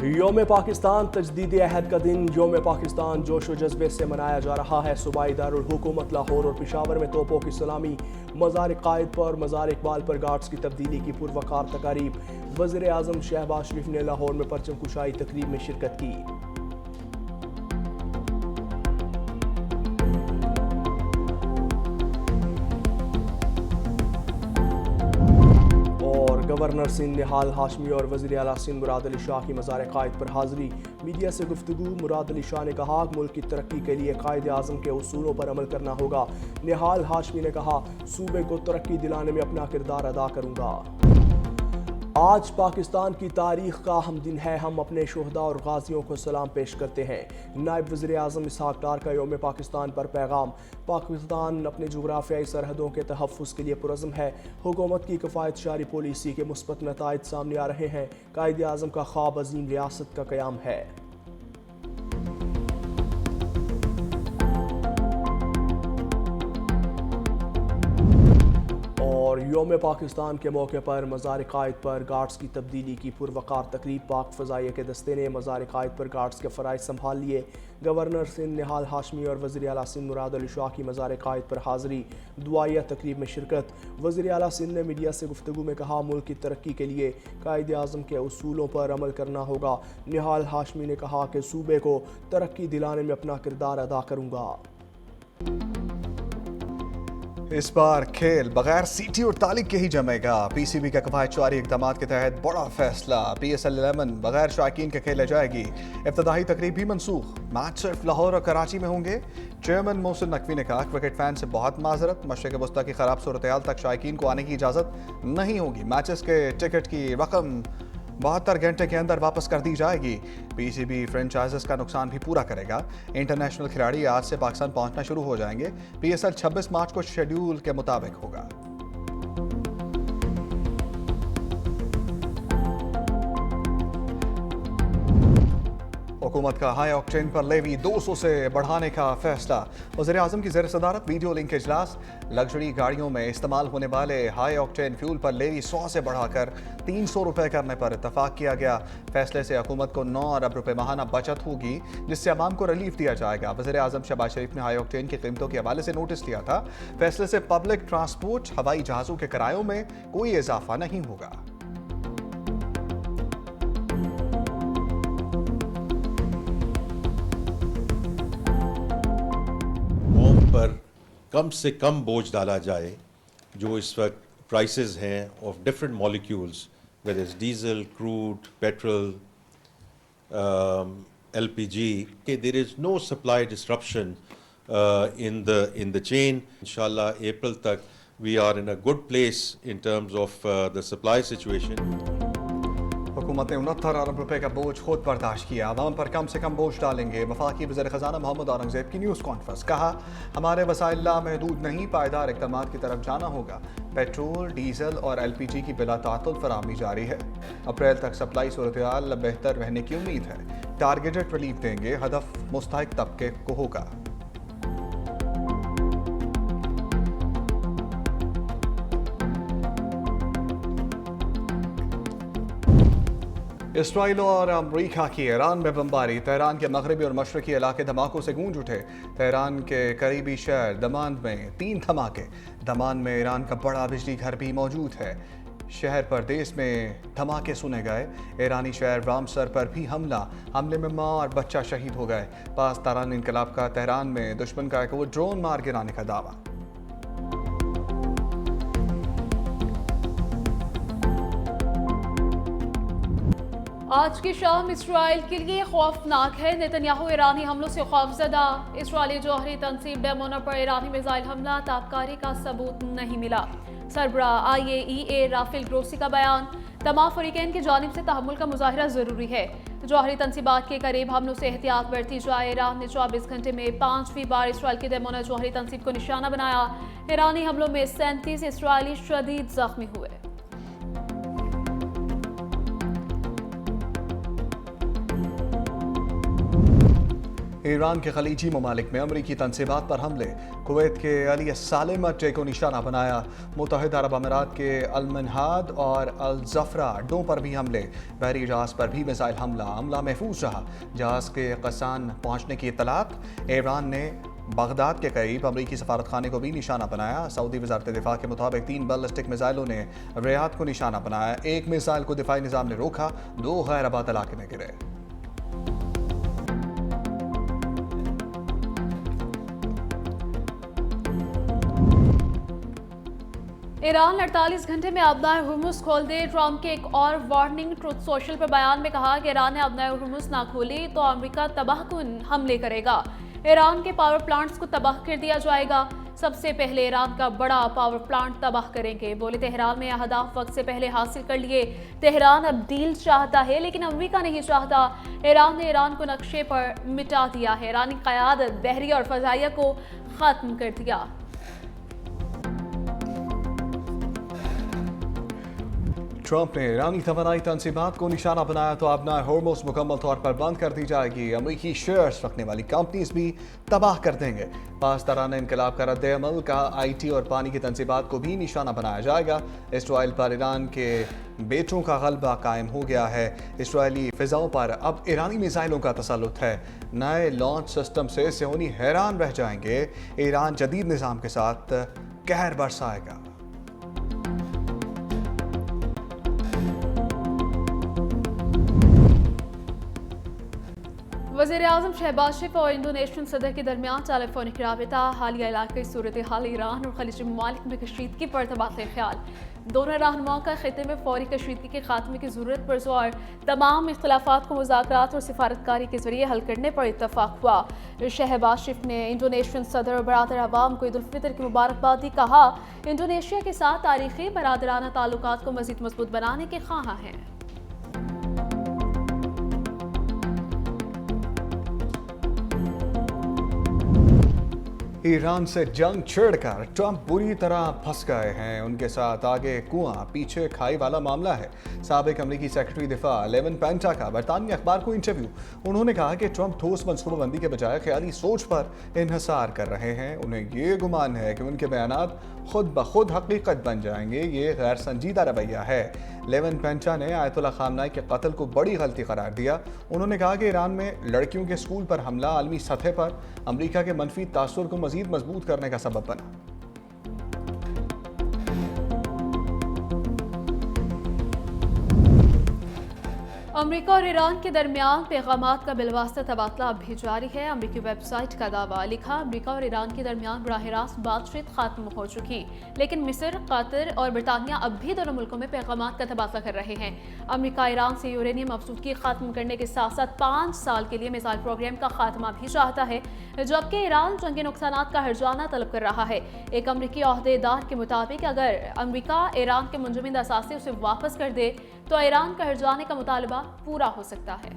योम पाकिस्तान तजदीद अहद का दिन योम पाकिस्तान जोश व जज्बे से मनाया जा रहा है। सूबाई दारुल हुकूमत लाहौर और पेशावर में तोपों की सलामी, मज़ार कायद पर मज़ार इकबाल पर गार्ड्स की तब्दीली की पुरवकार तकारीब। वज़ीर आज़म शहबाज शरीफ ने लाहौर में परचम कुशाई तकरीब में शिरकत की। गवर्नर सिंध निहाल हाशमी और वज़ीर आला सिंध मुराद अली शाह की मज़ार कायद पर हाज़री। मीडिया से गुफ्तगू मुराद अली शाह ने कहा, मुल्क की तरक्की के लिए कायद आज़म के उसूलों पर अमल करना होगा। निहाल हाशमी ने कहा, सूबे को तरक्की दिलाने में अपना किरदार अदा करूँगा। आज पाकिस्तान की तारीख का अहम दिन है। हम अपने शोहदा और गाजियों को सलाम पेश करते हैं। नायब वज़ीर आज़म इसहाक़ डार का योम पाकिस्तान पर पैगाम। पाकिस्तान अपने जुग़राफ़ियाई सरहदों के तहफ़्फ़ुज़ के लिए पुरज़्म है। हुकूमत की किफ़ायत शारी पॉलिसी के मुस्बत नताइज सामने आ रहे हैं। कायद आज़म का ख्वाब अज़ीम रियासत का क़याम है। और योम पाकिस्तान के मौके पर मज़ार कायद पर गार्ड्स की तब्दीली की पुरवकार तकरीब। पाक फ़ज़ाइया के दस्ते ने मज़ार कायद पर गार्ड्स के फ़राइज़ संभाल लिए। गवर्नर सिंध निहाल हाशमी और वज़ीर आला सिंध मुराद अली शाह की मज़ार कायद पर हाज़री, दुआया तकरीब में शिरकत। वज़ीर आला सिंध ने मीडिया से गुफ्तगू में कहा, मुल्क की तरक्की के लिए कायद आज़म के उसूलों पर अमल करना होगा। निहाल हाशमी ने कहा कि सूबे को तरक्की दिलाने में अपना किरदार अदा करूँगा। इस बार खेल बगैर सीटी और तालिक के ही जमेगा। पीसीबी का कफायतशारी इक़दाम के तहत बड़ा फैसला, PSL 11 बगैर शायकीन के खेले जाएगी। इफ्तिताही तकरीब भी मनसूख, मैच सिर्फ लाहौर और कराची में होंगे। चेयरमैन मोहसिन नकवी ने कहा, क्रिकेट फैन से बहुत माजरत, मशरिक़ वस्ता की खराब सूरत हाल तक शायकीन को आने की इजाज़त नहीं होगी। मैचेस के टिकट की रकम 72 घंटे के अंदर वापस कर दी जाएगी। पीसीबी फ्रेंचाइजेस का नुकसान भी पूरा करेगा। इंटरनेशनल खिलाड़ी आज से पाकिस्तान पहुंचना शुरू हो जाएंगे। PSL 26 मार्च को शेड्यूल के मुताबिक होगा। हुकूमत का हाई ऑक्टेन पर लेवी 200 से बढ़ाने का फैसला। वज़ीर आज़म की ज़ेर सदारत वीडियो लिंक इजलास। लग्जरी गाड़ियों में इस्तेमाल होने वाले हाई ऑक्टेन फ्यूल पर लेवी 100 से बढ़ाकर 300 रुपये करने पर इतफाक़ किया गया। फैसले से हुकूमत को 9 अरब रुपये माहाना बचत होगी, जिससे अवाम को रिलीफ दिया जाएगा। वज़ीर आज़म शहबाज शरीफ ने हाई ऑक्टेन की कीमतों के हवाले से नोटिस दिया था। फैसले से पब्लिक ट्रांसपोर्ट, हवाई जहाज़ों के किरायों में कोई इजाफा नहीं होगा। पर कम से कम बोझ डाला जाए। जो इस वक्त प्राइसेस हैं of different molecules, whether is diesel, crude, petrol, LPG, कि there is no supply disruption in the chain. इंशाल्लाह अप्रैल तक we are in a good place in terms of the supply situation. हुकूमत ने 69 अरब रुपए का बोझ खुद बर्दाश्त किया। अवाम पर कम से कम बोझ डालेंगे। वफाकी वज़ीर ख़ज़ाना मोहम्मद औरंगज़ेब की न्यूज़ कॉन्फ्रेंस। कहा, हमारे वसाइल लामहदूद नहीं, पायदार इक़दामात की तरफ जाना होगा। पेट्रोल, डीजल और LPG की बिला तातुल फराहमी जारी है। अप्रैल तक सप्लाई सूरत हाल बेहतर रहने की उम्मीद है। टारगेटेड रिलीफ देंगे, हदफ मुस्तहिक तबके को होगा। इसराइल और अमरीका की ईरान में बमबारी। तेहरान के मगरबी और मशरकी इलाके धमाकों से गूंज उठे। तेहरान के करीबी शहर दमान में 3 धमाके। दमान में ईरान का बड़ा बिजली घर भी मौजूद है। शहर परदेश में धमाके सुने गए। ईरानी शहर रामसर पर भी हमले में माँ और बच्चा शहीद हो गए। पास तारान इनकलाब का तेहरान में दुश्मन का एक ड्रोन मार गिराने का दावा। आज की शाम इसराइल के लिए खौफनाक है। नेतन्याहू ईरानी हमलों से खौफजदा। इसराइली जौहरी तंसीब डेमोना पर ईरानी मिसाइल हमला, ताबकारी का सबूत नहीं मिला। सरबरा IAEA राफेल ग्रोसी का बयान, तमाम फरीकैन की जानिब से तहम्मुल का मुजाहिरा जरूरी है। जौहरी तनसीबात के करीब हमलों से एहतियात बरती जाए। ईरान ने 24 घंटे में 5वीं बार इसराइल की डेमोना जौहरी तनसीब को निशाना बनाया। ईरानी हमलों में 37 इसराइली शदीद जख्मी हुए। ईरान के खलीजी ममालिक में अमरीकी तनसीबात पर हमले, कुवैत के अली सालेम अड्डे को निशाना बनाया, मुत्तहिदा अरब अमीरात के अल-मनहाद और अल-जफरा अड्डों पर भी हमले, बहरी जहाज पर भी मिसाइल हमला महफूज रहा। जहाज के कसान पहुंचने की इत्तलात। ईरान ने बगदाद के करीब अमरीकी सफारत खाने को भी निशाना बनाया। सऊदी वजारत दिफा के मुताबिक 3 बैलिस्टिक मिसाइलों ने रियाद को निशाना बनाया। एक मिसाइल को दिफाई निज़ाम ने रोका, 2 गैर आबाद इलाके में गिरे। ईरान 48 घंटे में अबनाए हुर्मुज़ खोल दे। ट्रंप के एक और वार्निंग। ट्रुथ सोशल पर बयान में कहा कि ईरान ने अबनाए हुर्मुज़ ना खोली तो अमेरिका तबाहकुन हमले करेगा। ईरान के पावर प्लांट्स को तबाह कर दिया जाएगा। सबसे पहले ईरान का बड़ा पावर प्लांट तबाह करेंगे। बोले तेहरान में अहदाफ वक्त से पहले हासिल कर लिए। तेहरान अब डील चाहता है लेकिन अमेरिका नहीं चाहता। ईरान ने ईरान को नक्शे पर मिटा दिया है। ईरानी क़यादत बहरी और फ़ज़ाइया को ख़त्म कर दिया। ट्रंप ने ईरानी तवानाई तनसीबात को निशाना बनाया तो अबनाए हुर्मुज़ मुकम्मल तौर पर बंद कर दी जाएगी। अमरीकी शेयर्स रखने वाली कंपनीज भी तबाह कर देंगे। पासदाराना इनकलाब का रद्द-ए-अमल का IT और पानी की तनसीबात को भी निशाना बनाया जाएगा। इसराइल पर ईरान के बेटों का गलबा कायम हो गया है। इसराइली फ़िज़ाओं पर अब ईरानी मिसाइलों का तसल्लुत है। नए लॉन्च सिस्टम से सियोनी हैरान रह जाएंगे। ईरान जदीद निज़ाम के साथ कहर बरसाएगा। वज़ीर-ए-आज़म शहबाज शरीफ और इंडोनेशियन सदर के दरमियान टेलीफोनिक राबिता। हालिया इलाक़ाई सूरत हाल ईरान और खलीजी ममालिक में कशीदगी पर तबादला ख्याल। दोनों रहनुमाओं का खित्ते में फौरी कशीदगी के खात्मे की ज़रूरत पर जोर। तमाम इख्तिलाफ़ात को मुज़ाकरात और सिफारतकारी के ज़रिए हल करने पर इत्तफ़ाक़ हुआ। शहबाज शरीफ ने इंडोनेशियन सदर और बरादर अवाम को ईद उल फितर की मुबारकबाद दी। कहा इंडोनेशिया के साथ तारीख़ी बरादराना ताल्लुकात को मज़ीद मजबूत बनाने के ख्वाहां हैं। ईरान से जंग छेड़कर ट्रंप बुरी तरह फंस गए हैं। उनके साथ आगे कुआं पीछे खाई वाला मामला है। साबिक अमरीकी सेक्रेटरी दिफा लेवन पेंटा का बरतानी अखबार को इंटरव्यू। उन्होंने कहा कि ट्रंप ठोस मनसूबाबंदी के बजाय ख्याली सोच पर इन्हिसार कर रहे हैं। उन्हें ये गुमान है कि उनके बयानात खुद ब खुद हकीकत बन जाएंगे। ये गैर संजीदा रवैया है। लेवन पेंटा ने आयतुल्लाह खामनाई के कत्ल को बड़ी गलती करार दिया। उन्होंने कहा कि ईरान में लड़कियों के स्कूल पर हमला आलमी सतह पर अमरीका के मनफी तासुर को मजीद मजबूत करने का सबब बना। अमेरिका और ईरान के दरमियान पैगामात का बिलवास्ता तबादला अब भी जारी है। अमरीकी वेबसाइट का दावा। लिखा अमेरिका और ईरान के दरमियान बराह रास्त बातचीत खत्म हो चुकी, लेकिन मिस्र, कतर और बरतानिया अब भी दोनों मुल्कों में पैगामात का तबादला कर रहे हैं। अमेरिका ईरान से यूरेनियम अफसूदगी खत्म करने के साथ साथ 5 साल के लिए मिसाइल प्रोग्राम का खात्मा भी चाहता है, जबकि ईरान जंगी नुकसानात का हर्जाना तलब कर रहा है। एक अमरीकी अहदेदार के मुताबिक अगर अमेरिका ईरान के मुंजमद असासे उसे वापस कर दे तो ईरान का हर्जाने का मुतालबा पूरा हो सकता है।